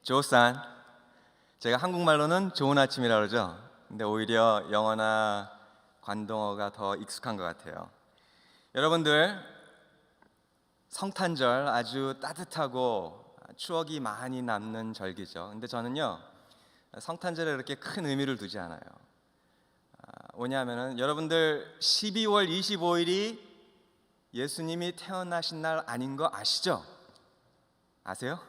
조산. 제가 한국말로는 좋은 아침이라고 그러죠. 근데 오히려 영어나 관동어가 더 익숙한 것 같아요. 여러분들, 성탄절 아주 따뜻하고 추억이 많이 남는 절기죠. 근데 저는요, 성탄절에 그렇게 큰 의미를 두지 않아요. 왜냐하면 여러분들 12월 25일이 예수님이 태어나신 날 아닌 거 아시죠? 아세요?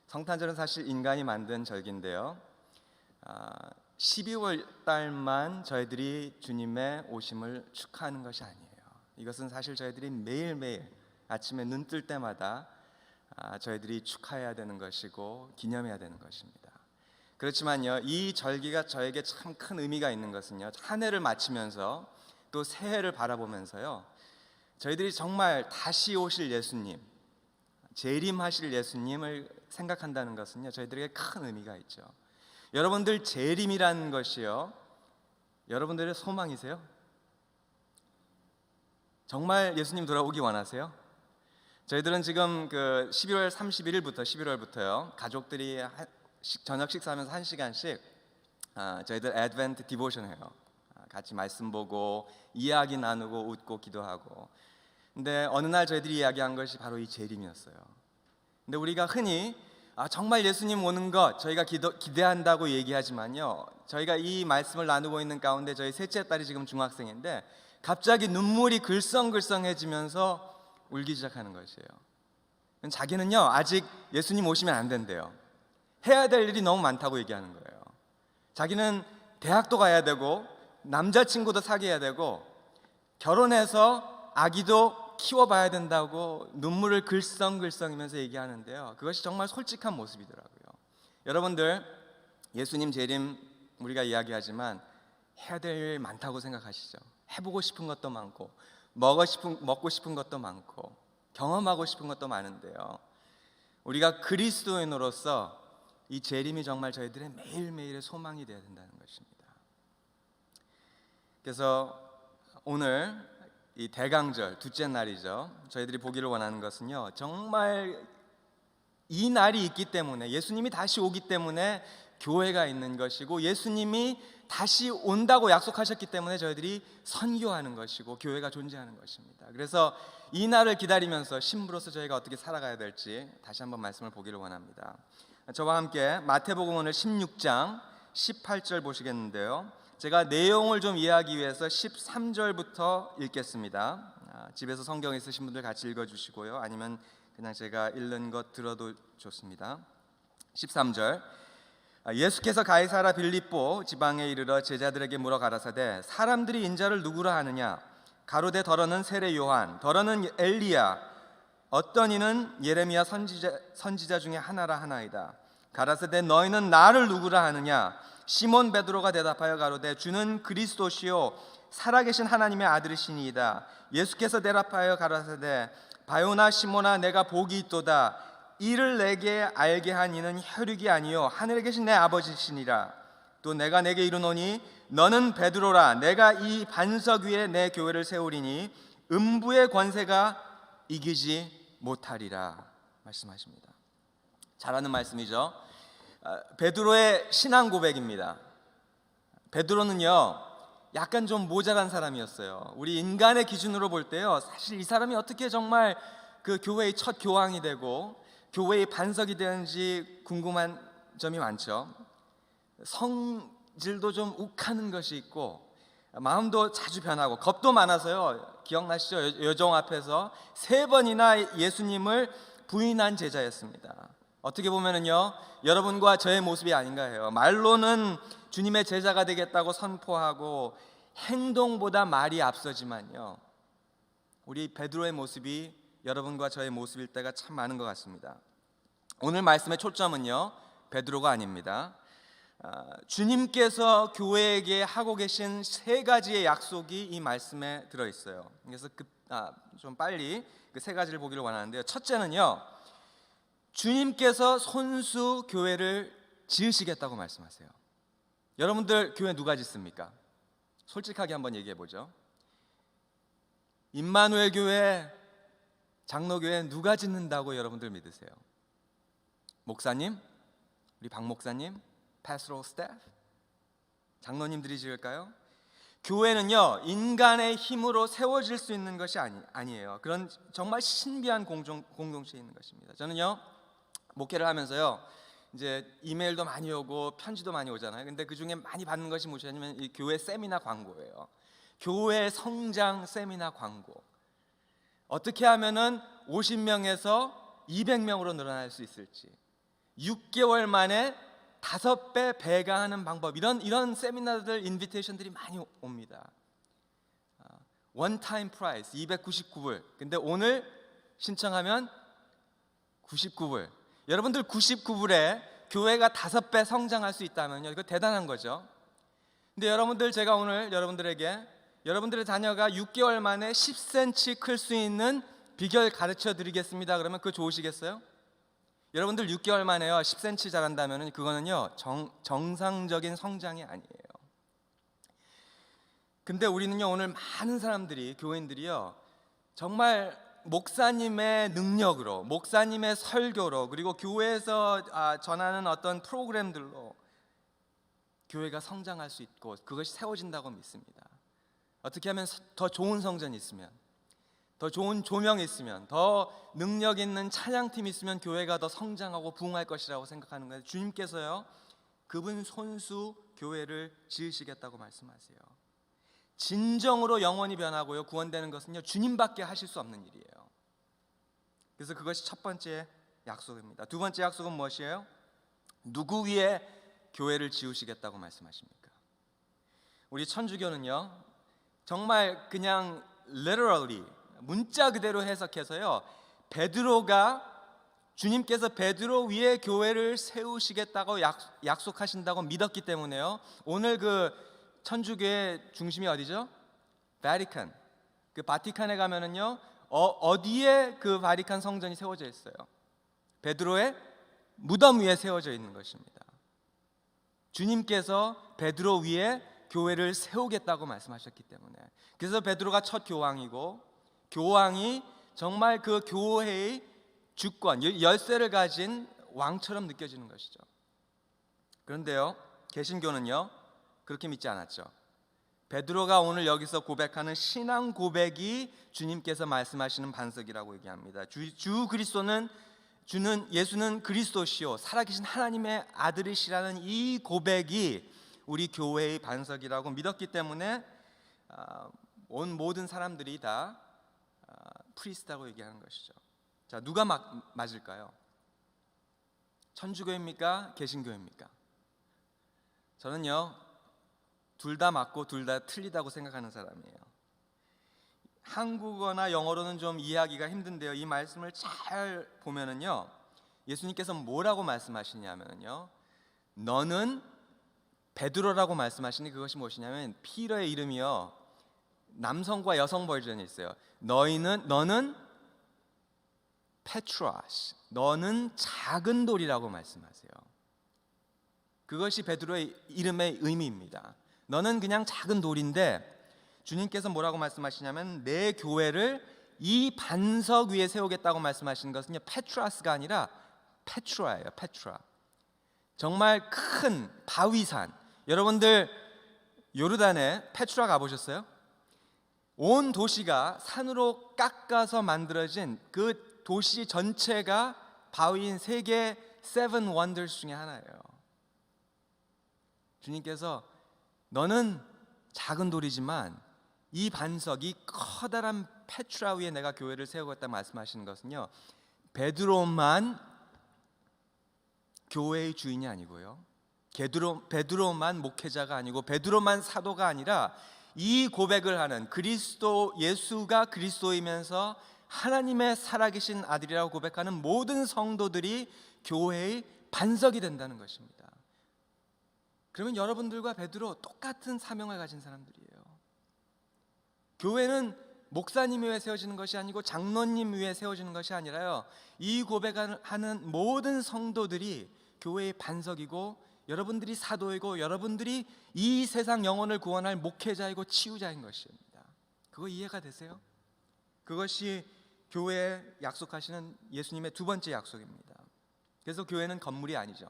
성탄절은 사실 인간이 만든 절기인데요, 12월 달만 저희들이 주님의 오심을 축하하는 것이 아니에요. 이것은 사실 저희들이 매일매일 아침에 눈 뜰 때마다 저희들이 축하해야 되는 것이고 기념해야 되는 것입니다. 그렇지만요, 이 절기가 저에게 참 큰 의미가 있는 것은요, 한 해를 마치면서 또 새해를 바라보면서요, 저희들이 정말 다시 오실 예수님, 재림하실 예수님을 생각한다는 것은요, 저희들에게 큰 의미가 있죠. 여러분들, 재림이라는 것이요, 여러분들의 소망이세요? 정말 예수님 돌아오기 원하세요? 저희들은 지금 11월 31일부터 11월부터요, 가족들이 저녁 식사하면서 1시간씩 저희들 애드벤트 디보션 해요. 같이 말씀 보고 이야기 나누고 웃고 기도하고. 근데 어느 날 저희들이 이야기한 것이 바로 이 재림이었어요. 근데 우리가 흔히 정말 예수님 오는 것 저희가 기대한다고 얘기하지만요, 저희가 이 말씀을 나누고 있는 가운데 저희 셋째 딸이 지금 중학생인데 갑자기 눈물이 글썽글썽해지면서 울기 시작하는 것이에요. 자기는요, 아직 예수님 오시면 안 된대요. 해야 될 일이 너무 많다고 얘기하는 거예요. 자기는 대학도 가야 되고 남자친구도 사귀어야 되고 결혼해서 아기도 키워봐야 된다고 눈물을 글썽글썽이면서 얘기하는데요, 그것이 정말 솔직한 모습이더라고요. 여러분들, 예수님 재림 우리가 이야기하지만 해야 될 일 많다고 생각하시죠? 해보고 싶은 것도 많고 먹고 싶은 것도 많고 경험하고 싶은 것도 많은데요, 우리가 그리스도인으로서 이 재림이 정말 저희들의 매일매일의 소망이 되어야 된다는 것입니다. 그래서 오늘 이 대강절 둘째 날이죠. 저희들이 보기를 원하는 것은요, 정말 이 날이 있기 때문에, 예수님이 다시 오기 때문에 교회가 있는 것이고, 예수님이 다시 온다고 약속하셨기 때문에 저희들이 선교하는 것이고 교회가 존재하는 것입니다. 그래서 이 날을 기다리면서 신부로서 저희가 어떻게 살아가야 될지 다시 한번 말씀을 보기를 원합니다. 저와 함께 마태복음 오늘 16장 18절 보시겠는데요, 제가 내용을 좀 이해하기 위해서 13절부터 읽겠습니다. 집에서 성경 있으신 분들 같이 읽어주시고요, 아니면 그냥 제가 읽는 것 들어도 좋습니다. 13절. 예수께서 가이사라 빌립보 지방에 이르러 제자들에게 물어 가라사대, 사람들이 인자를 누구라 하느냐? 가로되 더러는 세례 요한, 더러는 엘리야, 어떤 이는 예레미야 선지자 중에 하나라 하나이다. 가라사대 너희는 나를 누구라 하느냐? 시몬 베드로가 대답하여 가로되 주는 그리스도시요 살아계신 하나님의 아들이시니이다. 예수께서 대답하여 가라사대 바요나 시몬아, 내가 복이 있도다. 이를 내게 알게 한 이는 혈육이 아니요 하늘에 계신 내 아버지시니라. 또 내가 내게 이르노니 너는 베드로라. 내가 이 반석 위에 내 교회를 세우리니 음부의 권세가 이기지 못하리라 말씀하십니다. 잘하는 말씀이죠. 베드로의 신앙 고백입니다. 베드로는요, 약간 좀 모자란 사람이었어요. 우리 인간의 기준으로 볼 때요, 사실 이 사람이 어떻게 정말 그 교회의 첫 교황이 되고 교회의 반석이 되는지 궁금한 점이 많죠. 성질도 좀 욱하는 것이 있고 마음도 자주 변하고 겁도 많아서요, 기억나시죠? 여종 앞에서 3번이나 예수님을 부인한 제자였습니다. 어떻게 보면은요, 여러분과 저의 모습이 아닌가 해요. 말로는 주님의 제자가 되겠다고 선포하고 행동보다 말이 앞서지만요, 우리 베드로의 모습이 여러분과 저의 모습일 때가 참 많은 것 같습니다. 오늘 말씀의 초점은요, 베드로가 아닙니다. 주님께서 교회에게 하고 계신 3가지의 약속이 이 말씀에 들어있어요. 그래서 좀 빨리 그 3가지를 보기를 원하는데요, 첫째는요, 주님께서 손수 교회를 지으시겠다고 말씀하세요. 여러분들 교회 누가 짓습니까? 솔직하게 한번 얘기해 보죠. 임마누엘 교회, 장로교회 누가 짓는다고 여러분들 믿으세요? 목사님? 우리 박 목사님, pastoral staff, 장로님들이 지을까요? 교회는요, 인간의 힘으로 세워질 수 있는 것이 아니에요. 그런 정말 신비한 공동체에 있는 것입니다. 저는요, 목회를 하면서요, 이제 이메일도 많이 오고 편지도 많이 오잖아요. 근데 그 중에 많이 받는 것이 무엇이냐면 이 교회 세미나 광고예요. 교회 성장 세미나 광고. 어떻게 하면은 50명에서 200명으로 늘어날 수 있을지, 6개월 만에 5배 배가하는 방법, 이런 세미나들 인비테이션들이 많이 옵니다. 원 타임 프라이스 299불. 근데 오늘 신청하면 99불. 여러분들 99불에 교회가 5배 성장할 수 있다면요, 이거 대단한 거죠. 근데 여러분들, 제가 오늘 여러분들에게 여러분들의 자녀가 6개월 만에 10cm 클 수 있는 비결 가르쳐 드리겠습니다. 그러면 그거 좋으시겠어요? 여러분들 6개월 만에요 10cm 자란다면 그거는요 정상적인 성장이 아니에요. 근데 우리는요, 오늘 많은 사람들이, 교인들이요, 정말 목사님의 능력으로, 목사님의 설교로, 그리고 교회에서 전하는 어떤 프로그램들로 교회가 성장할 수 있고 그것이 세워진다고 믿습니다. 어떻게 하면 더 좋은 성전이 있으면, 더 좋은 조명이 있으면, 더 능력 있는 찬양팀이 있으면 교회가 더 성장하고 부흥할 것이라고 생각하는 거예요. 주님께서요, 그분 손수 교회를 지으시겠다고 말씀하세요. 진정으로 영혼이 변하고요, 구원되는 것은요, 주님밖에 하실 수 없는 일이에요. 그래서 그것이 첫 번째 약속입니다. 두 번째 약속은 무엇이에요? 누구 위에 교회를 지으시겠다고 말씀하십니까? 우리 천주교는요, 정말 그냥 literally, 문자 그대로 해석해서요, 주님께서 베드로 위에 교회를 세우시겠다고 약속하신다고 믿었기 때문에요, 오늘 그 천주교의 중심이 어디죠? 바티칸. 그 바티칸에 가면은요, 어디에 그 바티칸 성전이 세워져 있어요? 베드로의 무덤 위에 세워져 있는 것입니다. 주님께서 베드로 위에 교회를 세우겠다고 말씀하셨기 때문에, 그래서 베드로가 첫 교황이고, 교황이 정말 그 교회의 주권, 열쇠를 가진 왕처럼 느껴지는 것이죠. 그런데요, 개신교는요 그렇게 믿지 않았죠. 베드로가 오늘 여기서 고백하는 신앙 고백이 주님께서 말씀하시는 반석이라고 얘기합니다. 예수는 그리스도시요 살아계신 하나님의 아들이시라는 이 고백이 우리 교회의 반석이라고 믿었기 때문에 온 모든 사람들이 다 프리스트라고 얘기하는 것이죠. 자, 누가 맞을까요? 천주교입니까? 개신교입니까? 저는요, 둘 다 맞고 둘 다 틀리다고 생각하는 사람이에요. 한국어나 영어로는 좀 이해하기가 힘든데요, 이 말씀을 잘 보면은요, 예수님께서 뭐라고 말씀하시냐면요, 너는 베드로라고 말씀하시니 그것이 무엇이냐면, 피터의 이름이요, 남성과 여성 버전이 있어요. 너는 페트라스, 너는 작은 돌이라고 말씀하세요. 그것이 베드로의 이름의 의미입니다. 너는 그냥 작은 돌인데, 주님께서 뭐라고 말씀하시냐면, 내 교회를 이 반석 위에 세우겠다고 말씀하시는 것은요, 페트라스가 아니라 페트라예요. 페트라. 정말 큰 바위산. 여러분들 요르단에 페트라 가보셨어요? 온 도시가 산으로 깎아서 만들어진 그 도시 전체가 바위인 세계 7 원더스 중에 하나예요. 주님께서 너는 작은 돌이지만 이 반석, 이 커다란 페트라 위에 내가 교회를 세우겠다 말씀하시는 것은요, 베드로만 교회의 주인이 아니고요, 베드로만 목회자가 아니고, 베드로만 사도가 아니라, 이 고백을 하는 예수가 그리스도이면서 하나님의 살아계신 아들이라고 고백하는 모든 성도들이 교회의 반석이 된다는 것입니다. 그러면 여러분들과 베드로 똑같은 사명을 가진 사람들이에요. 교회는 목사님 위에 세워지는 것이 아니고 장로님 위에 세워지는 것이 아니라요, 이 고백하는 모든 성도들이 교회의 반석이고, 여러분들이 사도이고, 여러분들이 이 세상 영혼을 구원할 목회자이고 치유자인 것입니다. 그거 이해가 되세요? 그것이 교회에 약속하시는 예수님의 두 번째 약속입니다. 그래서 교회는 건물이 아니죠.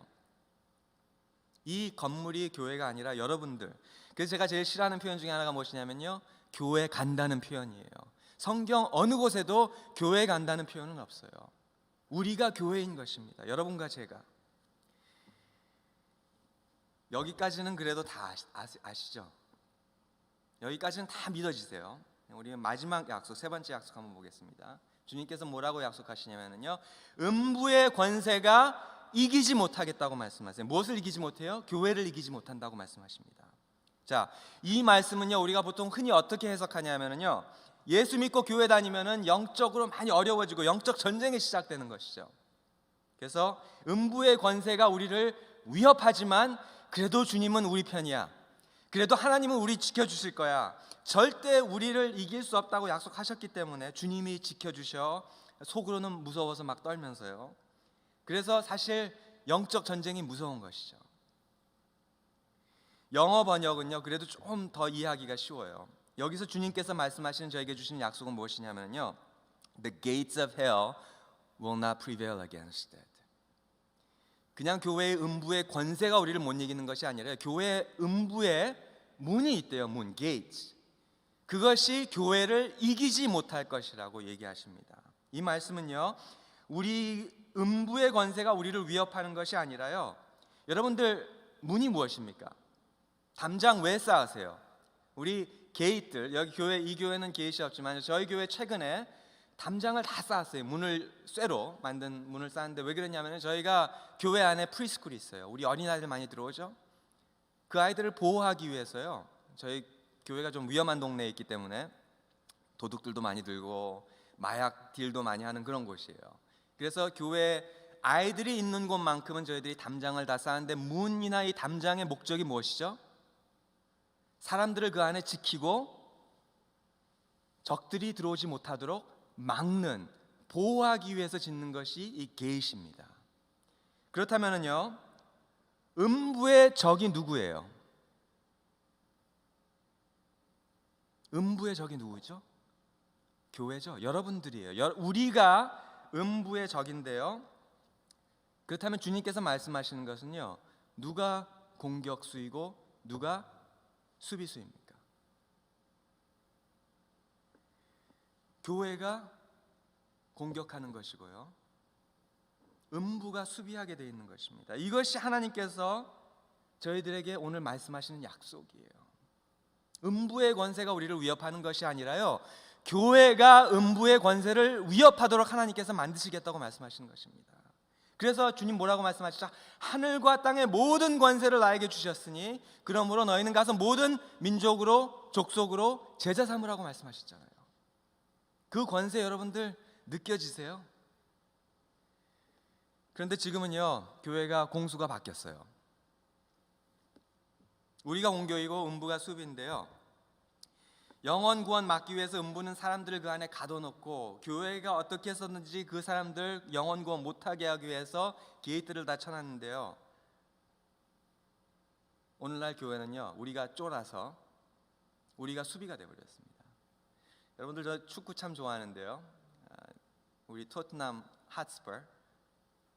이 건물이 교회가 아니라 여러분들. 그래서 제가 제일 싫어하는 표현 중에 하나가 무엇이냐면요, 교회 간다는 표현이에요. 성경 어느 곳에도 교회 간다는 표현은 없어요. 우리가 교회인 것입니다. 여러분과 제가. 여기까지는 그래도 다 아시죠? 여기까지는 다 믿어지세요. 우리 마지막 약속, 세 번째 약속 한번 보겠습니다. 주님께서 뭐라고 약속하시냐면요, 음부의 권세가 이기지 못하겠다고 말씀하세요. 무엇을 이기지 못해요? 교회를 이기지 못한다고 말씀하십니다. 자, 이 말씀은요, 우리가 보통 흔히 어떻게 해석하냐면요, 예수 믿고 교회 다니면은 영적으로 많이 어려워지고 영적 전쟁이 시작되는 것이죠. 그래서 음부의 권세가 우리를 위협하지만 그래도 주님은 우리 편이야. 그래도 하나님은 우리 지켜주실 거야. 절대 우리를 이길 수 없다고 약속하셨기 때문에 주님이 지켜주셔. 속으로는 무서워서 막 떨면서요. 그래서 사실 영적 전쟁이 무서운 것이죠. 영어 번역은요, 그래도 좀 더 이해하기가 쉬워요. 여기서 주님께서 말씀하시는, 저에게 주시는 약속은 무엇이냐면요, The gates of hell will not prevail against it. 그냥 교회의 음부의 권세가 우리를 못 이기는 것이 아니라 교회의 음부에 문이 있대요. 문, gates. 그것이 교회를 이기지 못할 것이라고 얘기하십니다. 이 말씀은요, 우리 음부의 권세가 우리를 위협하는 것이 아니라요, 여러분들 문이 무엇입니까? 담장 왜 쌓으세요? 우리 게이트들, 여기 교회, 이 교회는 게이트이 없지만 저희 교회 최근에 담장을 다 쌓았어요. 문을 쇠로 만든 문을 쌓았는데 왜 그러냐면, 저희가 교회 안에 프리스쿨이 있어요. 우리 어린아이들 많이 들어오죠. 그 아이들을 보호하기 위해서요, 저희 교회가 좀 위험한 동네에 있기 때문에 도둑들도 많이 들고 마약 딜도 많이 하는 그런 곳이에요. 그래서 교회 아이들이 있는 곳만큼은 저희들이 담장을 다 쌓았는데, 문이나 이 담장의 목적이 무엇이죠? 사람들을 그 안에 지키고 적들이 들어오지 못하도록 막는, 보호하기 위해서 짓는 것이 이 게이트입니다. 그렇다면요, 음부의 적이 누구예요? 음부의 적이 누구죠? 교회죠. 여러분들이에요. 우리가 음부의 적인데요, 그렇다면 주님께서 말씀하시는 것은요, 누가 공격수이고 누가 수비수입니까? 교회가 공격하는 것이고요, 음부가 수비하게 되어 있는 것입니다. 이것이 하나님께서 저희들에게 오늘 말씀하시는 약속이에요. 음부의 권세가 우리를 위협하는 것이 아니라요, 교회가 음부의 권세를 위협하도록 하나님께서 만드시겠다고 말씀하시는 것입니다. 그래서 주님 뭐라고 말씀하시죠? 하늘과 땅의 모든 권세를 나에게 주셨으니 그러므로 너희는 가서 모든 민족으로, 족속으로 제자 삼으라고 말씀하셨잖아요. 그 권세 여러분들 느껴지세요? 그런데 지금은요, 교회가 공수가 바뀌었어요. 우리가 공교이고 음부가 수비인데요, 영원 구원 막기 위해서 음부는 사람들을 그 안에 가둬놓고, 교회가 어떻게 했었는지 그 사람들 영원 구원 못하게 하기 위해서 게이트를 다 쳐놨는데요, 오늘날 교회는요, 우리가 쫄아서 우리가 수비가 되어버렸습니다. 여러분들, 저 축구 참 좋아하는데요, 우리 토트넘 핫스퍼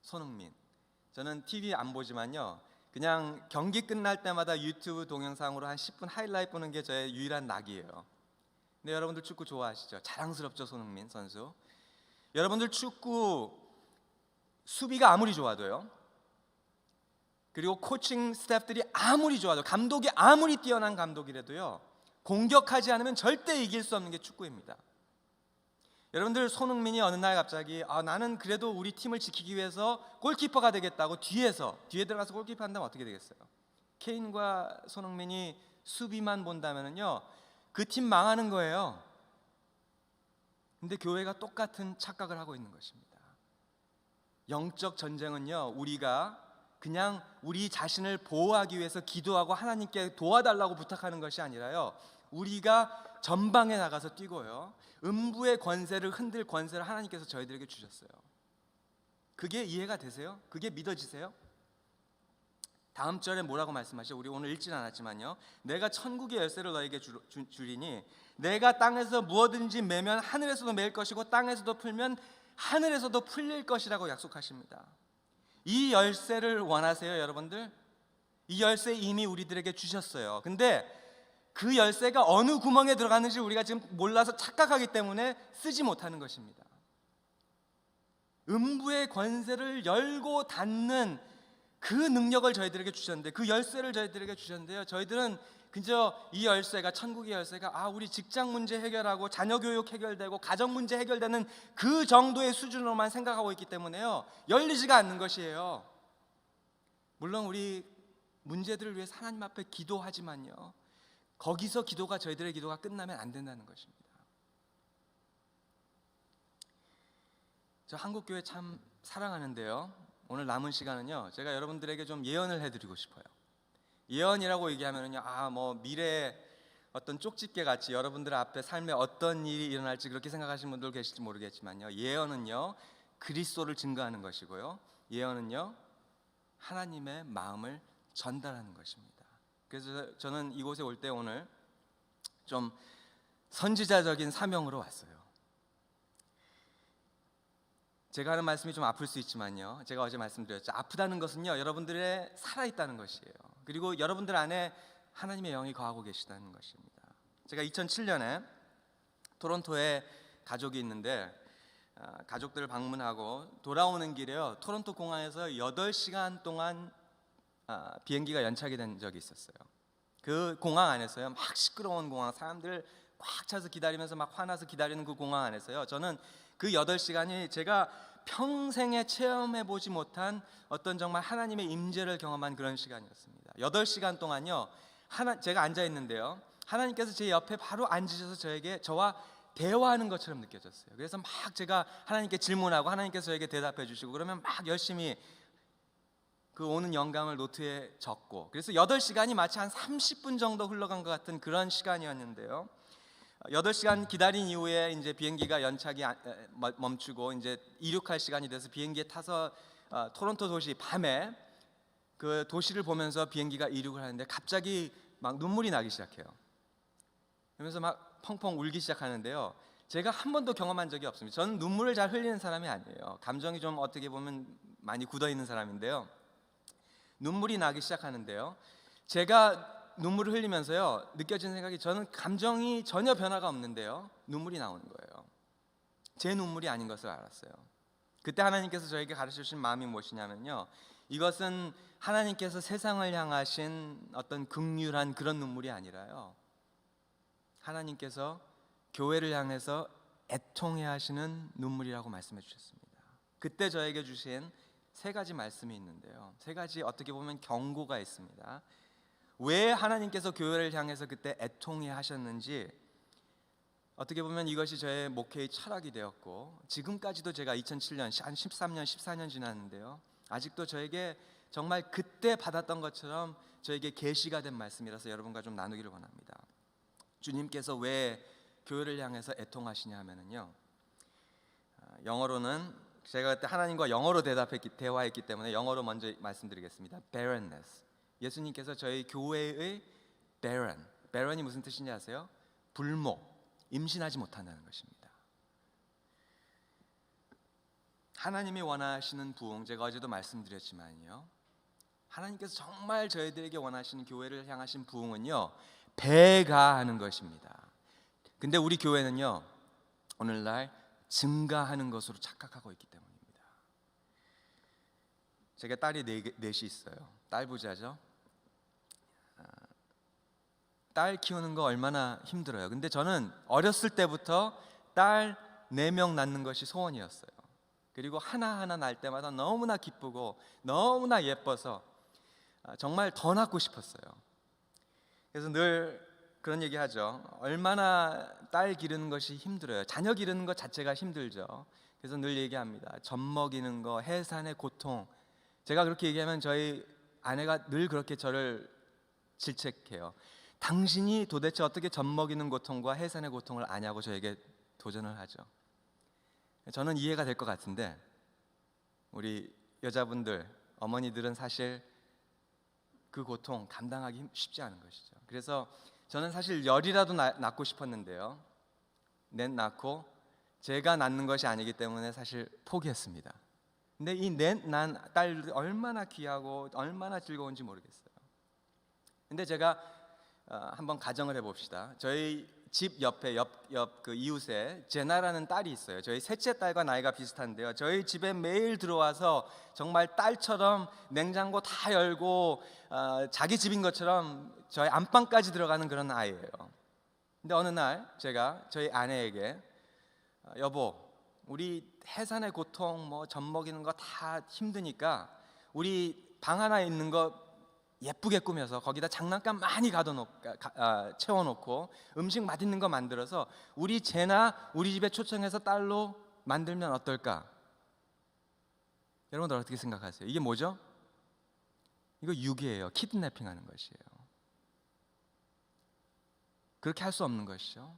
손흥민, 저는 TV 안 보지만요, 그냥 경기 끝날 때마다 유튜브 동영상으로 한 10분 하이라이트 보는 게 저의 유일한 낙이에요. 근데 여러분들 축구 좋아하시죠? 자랑스럽죠, 손흥민 선수. 여러분들 축구 수비가 아무리 좋아도요, 그리고 코칭 스태프들이 아무리 좋아도, 감독이 아무리 뛰어난 감독이라도요, 공격하지 않으면 절대 이길 수 없는 게 축구입니다. 여러분들, 손흥민이 어느 날 갑자기 나는 그래도 우리 팀을 지키기 위해서 골키퍼가 되겠다고 뒤에 들어가서 골키퍼 한다면 어떻게 되겠어요? 케인과 손흥민이 수비만 본다면요, 그 팀 망하는 거예요. 근데 교회가 똑같은 착각을 하고 있는 것입니다. 영적 전쟁은요, 우리가 그냥 우리 자신을 보호하기 위해서 기도하고 하나님께 도와달라고 부탁하는 것이 아니라요, 우리가 전방에 나가서 뛰고요, 음부의 권세를 흔들 권세를 하나님께서 저희들에게 주셨어요. 그게 이해가 되세요? 그게 믿어지세요? 다음 절에 뭐라고 말씀하시죠? 우리 오늘 읽진 않았지만요, 내가 천국의 열쇠를 너에게 주리니 내가 땅에서 무엇든지 매면 하늘에서도 매일 것이고 땅에서도 풀면 하늘에서도 풀릴 것이라고 약속하십니다. 이 열쇠를 원하세요, 여러분들? 이 열쇠 이미 우리들에게 주셨어요. 근데 그 열쇠가 어느 구멍에 들어갔는지 우리가 지금 몰라서 착각하기 때문에 쓰지 못하는 것입니다. 음부의 권세를 열고 닫는 그 능력을 저희들에게 주셨는데, 그 열쇠를 저희들에게 주셨는데요, 저희들은 그저 이 열쇠가, 천국의 열쇠가 우리 직장 문제 해결하고 자녀 교육 해결되고 가정 문제 해결되는 그 정도의 수준으로만 생각하고 있기 때문에요, 열리지가 않는 것이에요. 물론 우리 문제들을 위해서 하나님 앞에 기도하지만요, 거기서 기도가, 저희들의 기도가 끝나면 안 된다는 것입니다. 저 한국교회 참 사랑하는데요, 오늘 남은 시간은요, 제가 여러분들에게 좀 예언을 해드리고 싶어요. 예언이라고 얘기하면은요, 뭐 미래에 어떤 쪽집게 같이 여러분들 앞에 삶에 어떤 일이 일어날지 그렇게 생각하시는 분들 계실지 모르겠지만요, 예언은요 그리스도를 증거하는 것이고요, 예언은요 하나님의 마음을 전달하는 것입니다. 그래서 저는 이곳에 올 때 오늘 좀 선지자적인 사명으로 왔어요. 제가 하는 말씀이 좀 아플 수 있지만요, 제가 어제 말씀드렸죠, 아프다는 것은요 여러분들의 살아있다는 것이에요. 그리고 여러분들 안에 하나님의 영이 거하고 계시다는 것입니다. 제가 2007년에 토론토에 가족이 있는데, 가족들을 방문하고 돌아오는 길에요, 토론토 공항에서 8시간 동안 비행기가 연착이 된 적이 있었어요. 그 공항 안에서요, 막 시끄러운 공항, 사람들 꽉 차서 기다리면서 막 화나서 기다리는 그 공항 안에서요, 저는 그 8시간이 제가 평생에 체험해보지 못한 어떤 정말 하나님의 임재를 경험한 그런 시간이었습니다. 8시간 동안요, 제가 앉아있는데요, 하나님께서 제 옆에 바로 앉으셔서 저와 대화하는 것처럼 느껴졌어요. 그래서 막 제가 하나님께 질문하고 하나님께서 저에게 대답해 주시고, 그러면 막 열심히 그 오는 영감을 노트에 적고, 그래서 8시간이 마치 한 30분 정도 흘러간 것 같은 그런 시간이었는데요, 8시간 기다린 이후에 이제 비행기가 연착이 멈추고 이제 이륙할 시간이 돼서 비행기에 타서 토론토 도시, 밤에 그 도시를 보면서 비행기가 이륙을 하는데 갑자기 막 눈물이 나기 시작해요. 그러면서 막 펑펑 울기 시작하는데요, 제가 한 번도 경험한 적이 없습니다. 저는 눈물을 잘 흘리는 사람이 아니에요. 감정이 좀 어떻게 보면 많이 굳어 있는 사람인데요, 눈물이 나기 시작하는데요, 제가 눈물을 흘리면서요 느껴지는 생각이, 저는 감정이 전혀 변화가 없는데요 눈물이 나오는 거예요. 제 눈물이 아닌 것을 알았어요. 그때 하나님께서 저에게 가르쳐 주신 마음이 무엇이냐면요, 이것은 하나님께서 세상을 향하신 어떤 긍휼한 그런 눈물이 아니라요, 하나님께서 교회를 향해서 애통해 하시는 눈물이라고 말씀해 주셨습니다. 그때 저에게 주신 3가지 말씀이 있는데요, 3가지 어떻게 보면 경고가 있습니다. 왜 하나님께서 교회를 향해서 그때 애통해 하셨는지, 어떻게 보면 이것이 저의 목회의 철학이 되었고, 지금까지도 제가 2007년, 한 13년, 14년 지났는데요, 아직도 저에게 정말 그때 받았던 것처럼 저에게 계시가 된 말씀이라서 여러분과 좀 나누기를 원합니다. 주님께서 왜 교회를 향해서 애통하시냐 하면은요, 영어로는 제가 그때 하나님과 영어로 대화했기 때문에 영어로 먼저 말씀드리겠습니다. barrenness. 예수님께서 저희 교회의 barren이 무슨 뜻인지 아세요? 불모, 임신하지 못한다는 것입니다. 하나님이 원하시는 부흥, 제가 어제도 말씀드렸지만요, 하나님께서 정말 저희들에게 원하시는 교회를 향하신 부흥은요, 배가 하는 것입니다. 근데 우리 교회는요, 오늘날 증가하는 것으로 착각하고 있기 때문입니다. 제가 딸이 넷이 있어요. 딸 부자죠. 딸 키우는 거 얼마나 힘들어요. 근데 저는 어렸을 때부터 딸 4명 낳는 것이 소원이었어요. 그리고 하나하나 낳을 때마다 너무나 기쁘고 너무나 예뻐서 정말 더 낳고 싶었어요. 그래서 늘 그런 얘기 하죠. 얼마나 딸 기르는 것이 힘들어요. 자녀 기르는 것 자체가 힘들죠. 그래서 늘 얘기합니다. 젖 먹이는 거, 해산의 고통. 제가 그렇게 얘기하면 저희 아내가 늘 그렇게 저를 질책해요. 당신이 도대체 어떻게 젖 먹이는 고통과 해산의 고통을 아냐고 저에게 도전을 하죠. 저는 이해가 될 것 같은데, 우리 여자분들, 어머니들은 사실 그 고통 감당하기 쉽지 않은 것이죠. 그래서 저는 사실 열이라도 낳고 싶었는데요, 넷 낳고 제가 낳는 것이 아니기 때문에 사실 포기했습니다. 근데 이 넷 낳은 딸 얼마나 귀하고 얼마나 즐거운지 모르겠어요. 근데 제가 한번 가정을 해봅시다. 저희 집 옆에 옆 그 이웃에 제나라는 딸이 있어요. 저희 셋째 딸과 나이가 비슷한데요. 저희 집에 매일 들어와서 정말 딸처럼 냉장고 다 열고 자기 집인 것처럼 저희 안방까지 들어가는 그런 아이예요. 근데 어느 날 제가 저희 아내에게 여보, 우리 해산의 고통 뭐 젖 먹이는 거 다 힘드니까 우리 방 하나 있는 거 예쁘게 꾸며서 거기다 장난감 많이 채워놓고 음식 맛있는 거 만들어서 우리 제나 우리 집에 초청해서 딸로 만들면 어떨까? 여러분들 어떻게 생각하세요? 이게 뭐죠? 이거 유기예요. 키드내핑하는 것이에요. 그렇게 할 수 없는 것이죠.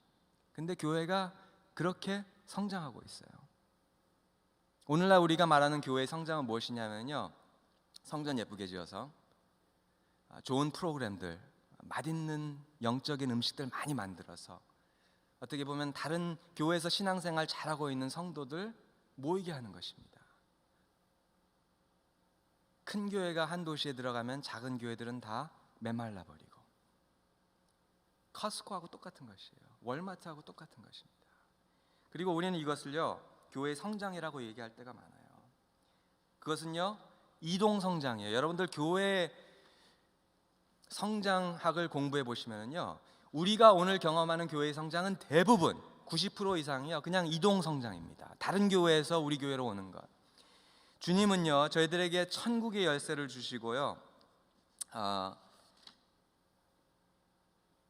근데 교회가 그렇게 성장하고 있어요. 오늘날 우리가 말하는 교회의 성장은 무엇이냐면요, 성전 예쁘게 지어서 좋은 프로그램들, 맛있는 영적인 음식들 많이 만들어서 어떻게 보면 다른 교회에서 신앙생활 잘하고 있는 성도들 모이게 하는 것입니다. 큰 교회가 한 도시에 들어가면 작은 교회들은 다 메말라 버리고, 커스코하고 똑같은 것이에요. 월마트하고 똑같은 것입니다. 그리고 우리는 이것을요, 교회의 성장이라고 얘기할 때가 많아요. 그것은요, 이동 성장이에요. 여러분들 교회 성장학을 공부해 보시면요, 우리가 오늘 경험하는 교회의 성장은 대부분 90% 이상이요, 그냥 이동 성장입니다. 다른 교회에서 우리 교회로 오는 것. 주님은요, 저희들에게 천국의 열쇠를 주시고요,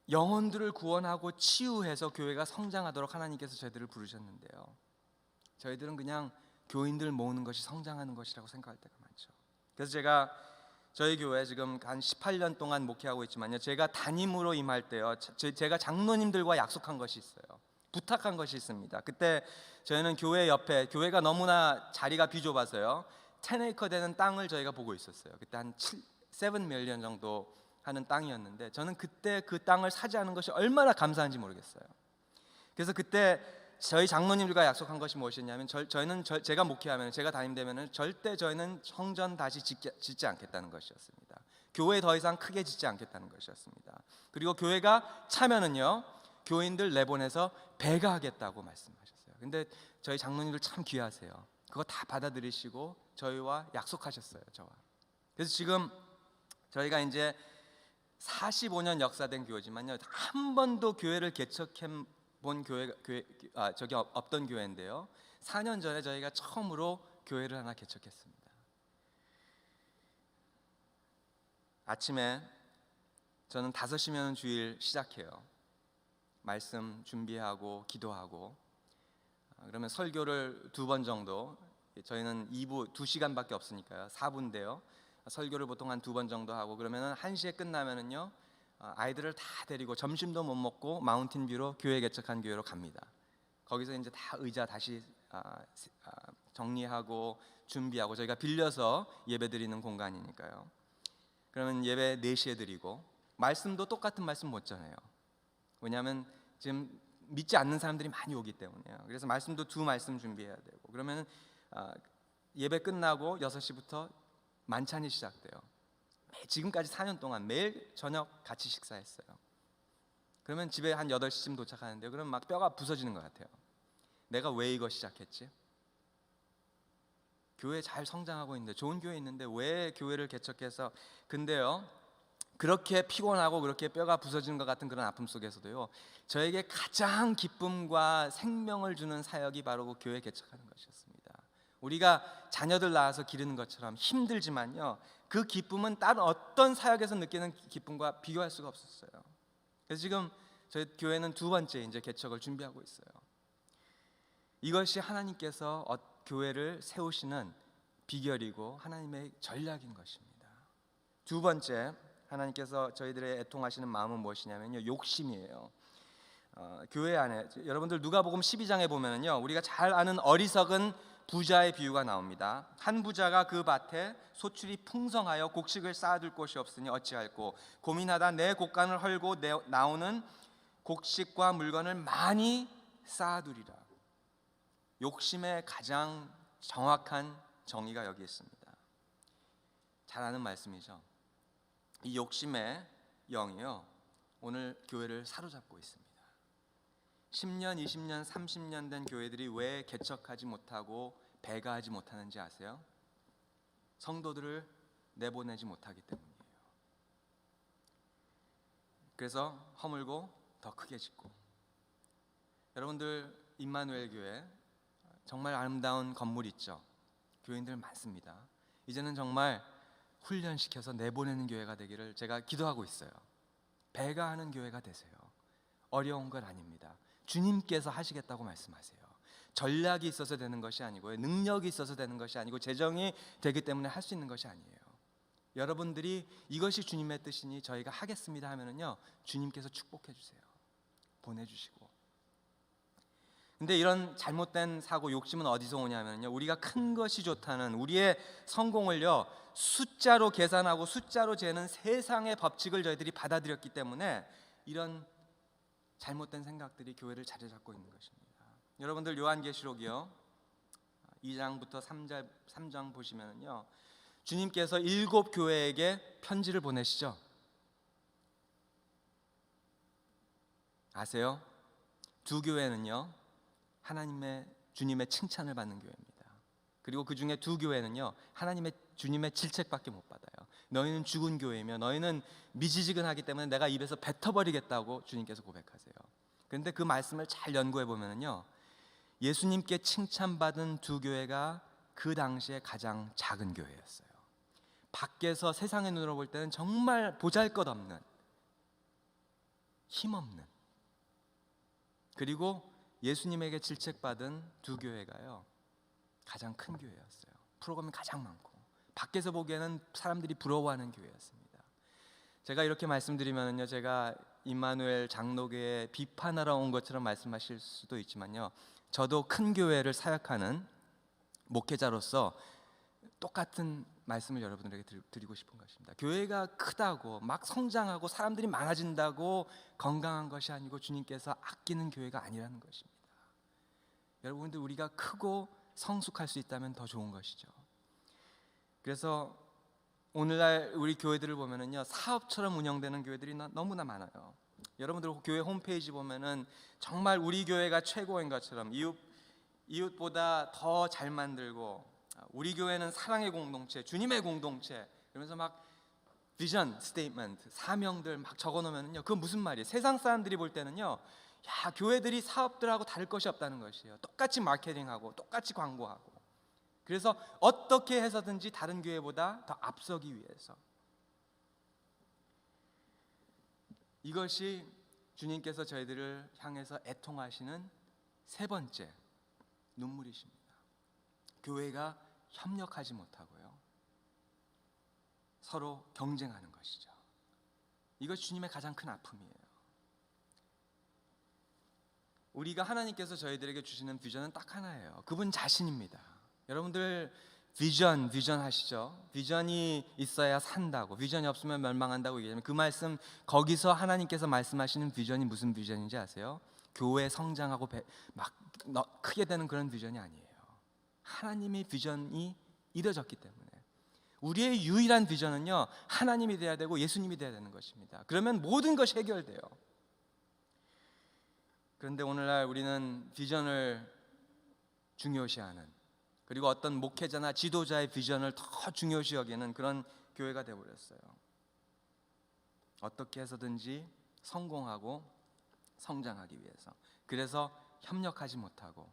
영혼들을 구원하고 치유해서 교회가 성장하도록 하나님께서 저희들을 부르셨는데요, 저희들은 그냥 교인들 모으는 것이 성장하는 것이라고 생각할 때가 많죠. 그래서 제가 저희 교회 지금 한 18년 동안 목회하고 있지만요, 제가 담임으로 임할 때요, 제가 장로님들과 약속한 것이 있어요. 부탁한 것이 있습니다. 그때 저희는 교회 옆에, 교회가 너무나 자리가 비좁아서요, 10에이커 되는 땅을 저희가 보고 있었어요. 그때 한 7 밀리언 정도 하는 땅이었는데, 저는 그때 그 땅을 사지하는 것이 얼마나 감사한지 모르겠어요. 그래서 그때 저희 장로님들과 약속한 것이 무엇이었냐면, 저희는 제가 목회하면, 제가 담임되면 절대 저희는 성전 다시 짓지 않겠다는 것이었습니다. 교회 더 이상 크게 짓지 않겠다는 것이었습니다. 그리고 교회가 차면은요, 교인들 내보내서 배가하겠다고 말씀하셨어요. 근데 저희 장로님들 참 귀하세요. 그거 다 받아들이시고 저희와 약속하셨어요, 저와. 그래서 지금 저희가 이제 45년 역사된 교회지만요, 한 번도 교회를 개척해 본 적이 없던 교회인데요, 4년 전에 저희가 처음으로 교회를 하나 개척했습니다. 아침에 저는 5시면 주일 시작해요. 말씀 준비하고 기도하고, 그러면 설교를 2번 정도, 저희는 2부 2시간밖에 없으니까요, 4부인데요, 설교를 보통 한 2번 정도 하고, 그러면은 1시에 끝나면은요, 아이들을 다 데리고 점심도 못 먹고 마운틴뷰로 교회 개척한 교회로 갑니다. 거기서 이제 다 의자 다시 정리하고 준비하고, 저희가 빌려서 예배 드리는 공간이니까요. 그러면 예배 4시에 드리고, 말씀도 똑같은 말씀 못 전해요. 왜냐하면 지금 믿지 않는 사람들이 많이 오기 때문에요. 그래서 말씀도 2말씀 준비해야 되고, 그러면 예배 끝나고 6시부터 만찬이 시작돼요. 지금까지 4년 동안 매일 저녁 같이 식사했어요. 그러면 집에 한 8시쯤 도착하는데요, 그러면 막 뼈가 부서지는 것 같아요. 내가 왜 이거 시작했지? 교회 잘 성장하고 있는데, 좋은 교회 있는데 왜 교회를 개척해서. 근데요, 그렇게 피곤하고 그렇게 뼈가 부서지는 것 같은 그런 아픔 속에서도요, 저에게 가장 기쁨과 생명을 주는 사역이 바로 그 교회 개척하는 것이었습니다. 우리가 자녀들 낳아서 기르는 것처럼 힘들지만요, 그 기쁨은 다른 어떤 사역에서 느끼는 기쁨과 비교할 수가 없었어요. 그래서 지금 저희 교회는 2번째 이제 개척을 준비하고 있어요. 이것이 하나님께서 교회를 세우시는 비결이고 하나님의 전략인 것입니다. 2번째, 하나님께서 저희들의 애통하시는 마음은 무엇이냐면요, 욕심이에요. 교회 안에, 여러분들 누가복음 12장에 보면은요, 우리가 잘 아는 어리석은 부자의 비유가 나옵니다. 한 부자가 그 밭에 소출이 풍성하여 곡식을 쌓아둘 곳이 없으니 어찌할꼬, 고민하다 내 곡간을 헐고 나오는 곡식과 물건을 많이 쌓아두리라. 욕심의 가장 정확한 정의가 여기 있습니다. 잘 아는 말씀이죠. 이 욕심에 영이요, 오늘 교회를 사로잡고 있습니다. 10년, 20년, 30년 된 교회들이 왜 개척하지 못하고 배가하지 못하는지 아세요? 성도들을 내보내지 못하기 때문이에요. 그래서 허물고 더 크게 짓고. 여러분들 임마누엘 교회 정말 아름다운 건물 있죠? 교인들 많습니다. 이제는 정말 훈련시켜서 내보내는 교회가 되기를 제가 기도하고 있어요. 배가하는 교회가 되세요. 어려운 건 아닙니다. 주님께서 하시겠다고 말씀하세요. 전략이 있어서 되는 것이 아니고요, 능력이 있어서 되는 것이 아니고, 재정이 되기 때문에 할 수 있는 것이 아니에요. 여러분들이 이것이 주님의 뜻이니 저희가 하겠습니다 하면은요, 주님께서 축복해 주세요. 보내주시고. 근데 이런 잘못된 사고, 욕심은 어디서 오냐면요, 우리가 큰 것이 좋다는 우리의 성공을요, 숫자로 계산하고 숫자로 재는 세상의 법칙을 저희들이 받아들였기 때문에 이런 잘못된 생각들이 교회를 자리 잡고 있는 것입니다. 여러분들 요한계시록이요, 2장부터 3장 보시면요, 주님께서 7 교회에게 편지를 보내시죠. 아세요? 2 교회는요, 주님의 칭찬을 받는 교회입니다. 그리고 그 중에 2 교회는요, 주님의 질책밖에 못 받아요. 너희는 죽은 교회이며 너희는 미지지근하기 때문에 내가 입에서 뱉어버리겠다고 주님께서 고백하세요. 그런데 그 말씀을 잘 연구해 보면은요, 예수님께 칭찬받은 2 교회가 그 당시에 가장 작은 교회였어요. 밖에서 세상의 눈으로 볼 때는 정말 보잘것없는, 힘없는, 그리고 예수님에게 질책받은 2 교회가요, 가장 큰 교회였어요. 프로그램이 가장 많고 밖에서 보기에는 사람들이 부러워하는 교회였습니다. 제가 이렇게 말씀드리면요, 제가 임마누엘 장로교회 비판하러 온 것처럼 말씀하실 수도 있지만요, 저도 큰 교회를 사역하는 목회자로서 똑같은 말씀을 여러분들에게 드리고 싶은 것입니다. 교회가 크다고 막 성장하고 사람들이 많아진다고 건강한 것이 아니고, 주님께서 아끼는 교회가 아니라는 것입니다. 여러분들, 우리가 크고 성숙할 수 있다면 더 좋은 것이죠. 그래서 오늘날 우리 교회들을 보면은요, 사업처럼 운영되는 교회들이 너무나 많아요. 여러분들 교회 홈페이지 보면은 정말 우리 교회가 최고인 것처럼 이웃보다 더 잘 만들고, 우리 교회는 사랑의 공동체, 주님의 공동체, 그러면서 막 비전 스테이트먼트, 사명들 막 적어놓으면요, 그건 무슨 말이에요? 세상 사람들이 볼 때는요, 야, 교회들이 사업들하고 다를 것이 없다는 것이에요. 똑같이 마케팅하고 똑같이 광고하고, 그래서 어떻게 해서든지 다른 교회보다 더 앞서기 위해서. 이것이 주님께서 저희들을 향해서 애통하시는 3번째 눈물이십니다. 교회가 협력하지 못하고요, 서로 경쟁하는 것이죠. 이것이 주님의 가장 큰 아픔이에요. 우리가 하나님께서 저희들에게 주시는 비전은 딱 하나예요. 그분 자신입니다. 여러분들 비전 하시죠? 비전이 있어야 산다고, 비전이 없으면 멸망한다고 얘기하면, 그 말씀, 거기서 하나님께서 말씀하시는 비전이 무슨 비전인지 아세요? 교회 성장하고 크게 되는 그런 비전이 아니에요. 하나님의 비전이 이루어졌기 때문에. 우리의 유일한 비전은요, 하나님이 돼야 되고 예수님이 돼야 되는 것입니다. 그러면 모든 것이 해결돼요. 그런데 오늘날 우리는 비전을 중요시하는, 그리고 어떤 목회자나 지도자의 비전을 더 중요시 여기는 그런 교회가 되어버렸어요. 어떻게 해서든지 성공하고 성장하기 위해서. 그래서 협력하지 못하고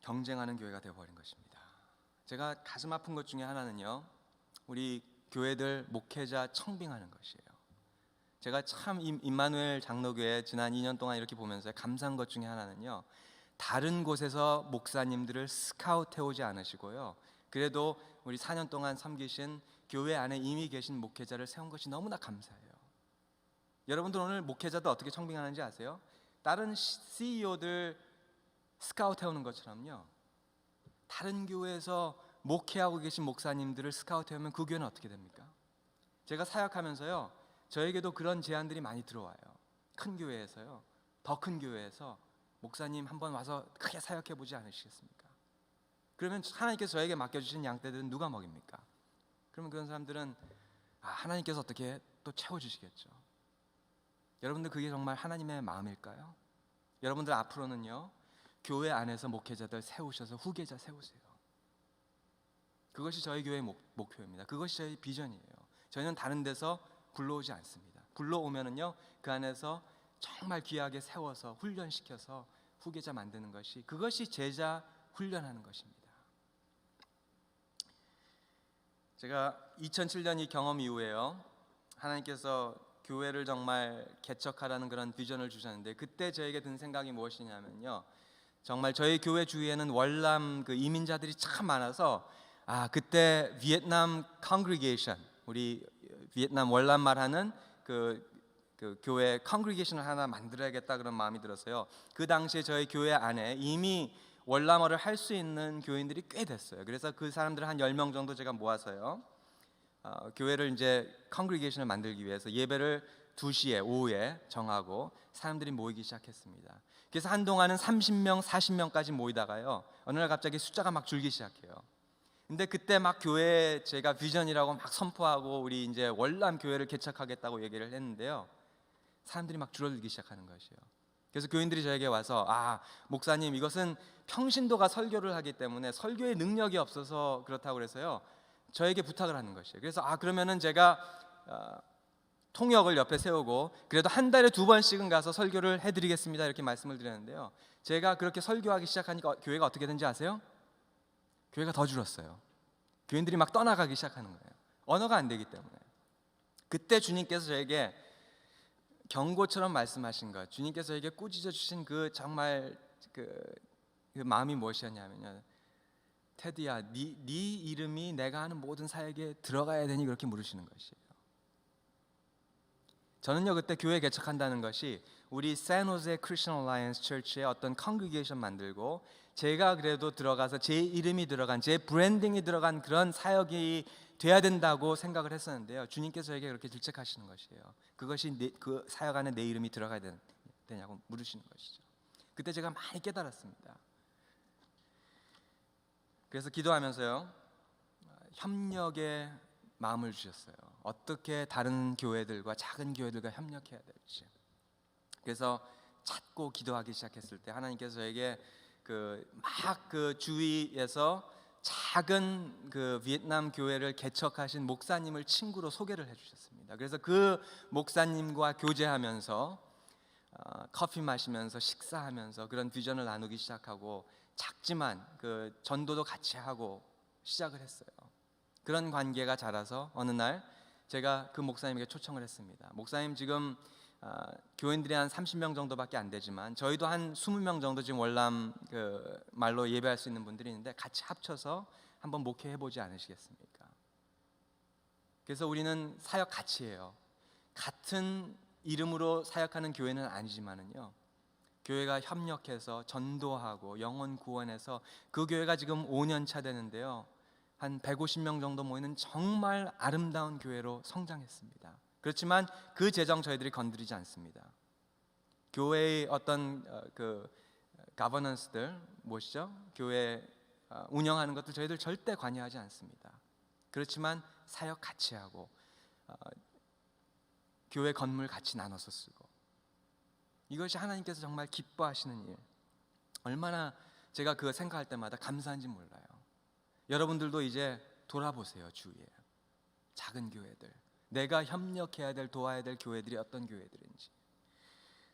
경쟁하는 교회가 되어버린 것입니다. 제가 가슴 아픈 것 중에 하나는요, 우리 교회들 목회자 청빙하는 것이에요. 제가 참 임마누엘 장로교회 지난 2년 동안 이렇게 보면서 감사한 것 중에 하나는요, 다른 곳에서 목사님들을 스카우트해 오지 않으시고요, 그래도 우리 4년 동안 섬기신 교회 안에 이미 계신 목회자를 세운 것이 너무나 감사해요. 여러분들 오늘 목회자들 어떻게 청빙하는지 아세요? 다른 CEO들 스카우트해 오는 것처럼요, 다른 교회에서 목회하고 계신 목사님들을 스카우트해 오면 그 교회는 어떻게 됩니까? 제가 사역하면서요, 저에게도 그런 제안들이 많이 들어와요. 큰 교회에서요, 더 큰 교회에서 목사님 한번 와서 크게 사역해 보지 않으시겠습니까? 그러면 하나님께서 저에게 맡겨주신 양떼들은 누가 먹입니까? 그러면 그런 사람들은 하나님께서 어떻게 또 채워주시겠죠. 여러분들 그게 정말 하나님의 마음일까요? 여러분들 앞으로는요 교회 안에서 목회자들 세우셔서 후계자 세우세요. 그것이 저희 교회의 목표입니다. 그것이 저희 비전이에요. 저희는 다른 데서 불러오지 않습니다. 불러오면은요 그 안에서 정말 귀하게 세워서 훈련시켜서 후계자 만드는 것이, 그것이 제자 훈련하는 것입니다. 제가 2007년 이 경험 이후에요 하나님께서 교회를 정말 개척하라는 그런 비전을 주셨는데, 그때 저에게 든 생각이 무엇이냐면요, 정말 저희 교회 주위에는 월남 그 이민자들이 참 많아서 그때 비엔남 컨그리게이션, 우리 비엔남 월남 말하는 그 교회 컨그리게이션을 하나 만들어야겠다 그런 마음이 들었어요. 그 당시에 저희 교회 안에 이미 월남어를 할 수 있는 교인들이 꽤 됐어요. 그래서 그 사람들 한 10명 정도 제가 모아서요 교회를 이제 컨그리게이션을 만들기 위해서 예배를 2시에 오후에 정하고 사람들이 모이기 시작했습니다. 그래서 한동안은 30명, 40명까지 모이다가요 어느 날 갑자기 숫자가 막 줄기 시작해요. 근데 그때 막 교회 제가 비전이라고 막 선포하고 우리 이제 월남 교회를 개척하겠다고 얘기를 했는데요 사람들이 막 줄어들기 시작하는 것이에요. 그래서 교인들이 저에게 와서 목사님, 이것은 평신도가 설교를 하기 때문에 설교의 능력이 없어서 그렇다고 그래서요 저에게 부탁을 하는 것이에요. 그래서 그러면은 제가 통역을 옆에 세우고 그래도 한 달에 2번씩은 가서 설교를 해드리겠습니다 이렇게 말씀을 드렸는데요, 제가 그렇게 설교하기 시작하니까 교회가 어떻게 된지 아세요? 교회가 더 줄었어요. 교인들이 막 떠나가기 시작하는 거예요. 언어가 안 되기 때문에. 그때 주님께서 저에게 경고처럼 말씀하신 것, 주님께서 저에게 꾸짖어 주신 그 정말 그 마음이 무엇이었냐면요, 테드야, 네 이름이 내가 하는 모든 사역에 들어가야 되니 그렇게 물으시는 것이에요. 저는요 그때 교회 개척한다는 것이 우리 샌호제 크리스천 얼라이언스 처치의 어떤 컨그리게이션 만들고 제가 그래도 들어가서 제 이름이 들어간, 제 브랜딩이 들어간 그런 사역이 돼야 된다고 생각을 했었는데요, 주님께서 저에게 그렇게 질책하시는 것이에요. 그것이 그 사역 안에 내 이름이 들어가야 되냐고 물으시는 것이죠. 그때 제가 많이 깨달았습니다. 그래서 기도하면서요 협력의 마음을 주셨어요. 어떻게 다른 교회들과 작은 교회들과 협력해야 될지. 그래서 찾고 기도하기 시작했을 때 하나님께서 저에게 그 주위에서 작은 그 비엔남 교회를 개척하신 목사님을 친구로 소개를 해주셨습니다. 그래서 그 목사님과 교제하면서 커피 마시면서 식사하면서 그런 비전을 나누기 시작하고, 작지만 그 전도도 같이 하고 시작을 했어요. 그런 관계가 자라서 어느 날 제가 그 목사님에게 초청을 했습니다. 목사님, 지금 교인들이 한 30명 정도밖에 안 되지만 저희도 한 20명 정도 지금 월남 그 말로 예배할 수 있는 분들이 있는데 같이 합쳐서 한번 목회해 보지 않으시겠습니까? 그래서 우리는 사역 같이 해요. 같은 이름으로 사역하는 교회는 아니지만은요, 교회가 협력해서 전도하고 영혼 구원해서 그 교회가 지금 5년 차 되는데요, 한 150명 정도 모이는 정말 아름다운 교회로 성장했습니다. 그렇지만 그 재정 저희들이 건드리지 않습니다. 교회의 어떤 그 가버넌스들 무엇이죠? 교회 운영하는 것들 저희들 절대 관여하지 않습니다. 그렇지만 사역 같이 하고 교회 건물 같이 나눠서 쓰고, 이것이 하나님께서 정말 기뻐하시는 일, 얼마나 제가 그거 생각할 때마다 감사한지 몰라요. 여러분들도 이제 돌아보세요. 주위에 작은 교회들, 내가 협력해야 될, 도와야 될 교회들이 어떤 교회들인지.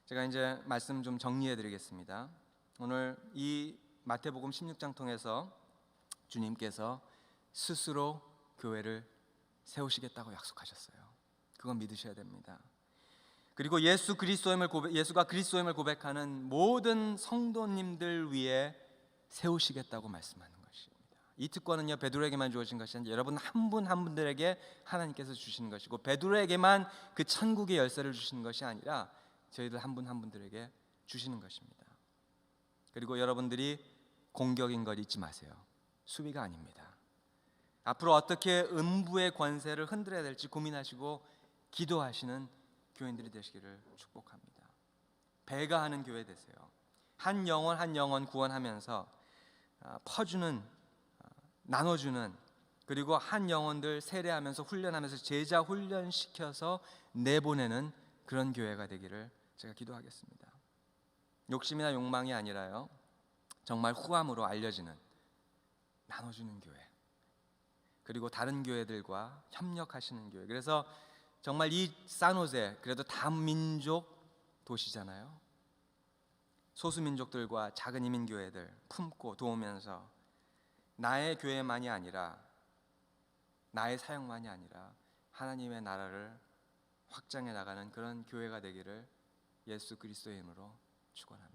제가 이제 말씀 좀 정리해 드리겠습니다. 오늘 이 마태복음 16장 통해서 주님께서 스스로 교회를 세우시겠다고 약속하셨어요. 그건 믿으셔야 됩니다. 그리고 예수가 그리스도임을 고백하는 모든 성도님들 위해 세우시겠다고 말씀하는 것입니다. 이 특권은요 베드로에게만 주어진 것이 아니라 여러분 한 분 한 분들에게 하나님께서 주시는 것이고, 베드로에게만 그 천국의 열쇠를 주시는 것이 아니라 저희들 한 분 한 분들에게 주시는 것입니다. 그리고 여러분들이 공격인 걸 잊지 마세요. 수비가 아닙니다. 앞으로 어떻게 음부의 권세를 흔들어야 될지 고민하시고 기도하시는 교인들이 되시기를 축복합니다. 배가 하는 교회 되세요. 한 영혼 한 영혼 구원하면서 퍼주는, 나눠주는 그리고 한 영혼들 세례하면서 훈련하면서 제자 훈련시켜서 내보내는 그런 교회가 되기를 제가 기도하겠습니다. 욕심이나 욕망이 아니라요, 정말 후함으로 알려지는, 나눠주는 교회, 그리고 다른 교회들과 협력하시는 교회. 그래서 정말 이 산호세, 그래도 다민족 도시잖아요. 소수민족들과 작은 이민교회들 품고 도우면서 나의 교회만이 아니라, 나의 사역만이 아니라 하나님의 나라를 확장해 나가는 그런 교회가 되기를 예수 그리스도의 이름으로 축원합니다.